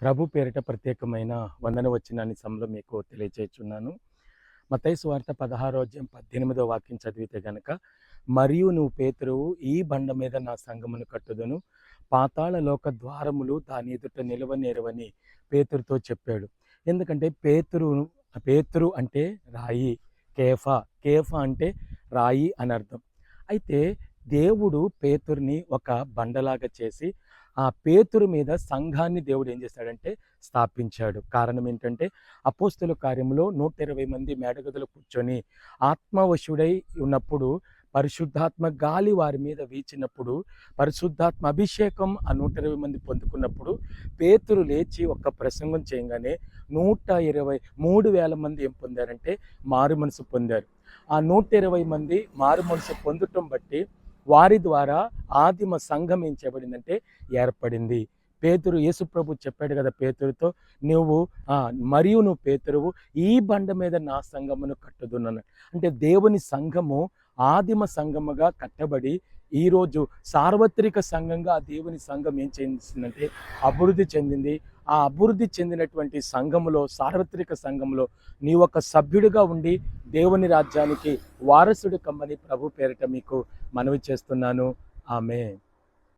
ప్రభు పేరిట ప్రత్యేకమైన వందన వచనాన్ని సమలో మీకు తెలియజేస్తున్నాను. మత్తయి సువార్త 16వ అధ్యాయం 18వ వాక్యం చదివితే గనక, మరియు నువ్వు పేతురువు, ఈ బండ మీద నా సంఘమును కట్టుదును, పాతాళ లోక ద్వారములు దాని ఎదుట నిలవనేరవని పేతురుతో చెప్పాడు. ఎందుకంటే పేతురు అంటే రాయి, కేఫా కేఫా అంటే రాయి అని అర్థం. అయితే దేవుడు పేతురుని ఒక బండలాగా చేసి ఆ పేతురు మీద సంఘాన్ని దేవుడు ఏం చేశాడంటే స్థాపించాడు. కారణం ఏంటంటే అపోస్తుల కార్యంలో 120 మంది మేడగదిలో కూర్చొని ఆత్మవశుడై ఉన్నప్పుడు, పరిశుద్ధాత్మ గాలి వారి మీద వీచినప్పుడు, పరిశుద్ధాత్మ అభిషేకం ఆ 120 మంది పొందుకున్నప్పుడు, పేతురు లేచి ఒక ప్రసంగం చేయగానే 123,000 మంది ఏం పొందారంటే మారు మనసు పొందారు. ఆ 120 మంది మారు మనసు పొందటం బట్టి వారి ద్వారా ఆదిమ సంఘం ఏం చేయబడిందంటే ఏర్పడింది. పేతురు, యేసుప్రభు చెప్పాడు కదా పేతురుతో, నువ్వు పేతురువు, ఈ బండ మీద నా సంఘమును కట్టుదున్నాను. అంటే దేవుని సంఘము ఆదిమ సంఘముగా కట్టబడి ఈరోజు సార్వత్రిక సంఘంగా ఆ దేవుని సంఘం ఏం చెందిందంటే అభివృద్ధి చెందింది. ఆ అభివృద్ధి చెందినటువంటి సంఘములో, సార్వత్రిక సంఘంలో నీ ఒక సభ్యుడిగా ఉండి దేవుని రాజ్యానికి వారసుడు కమ్మని ప్రభు పేరిట మీకు మనవి చేస్తున్నాను. ఆమేన్.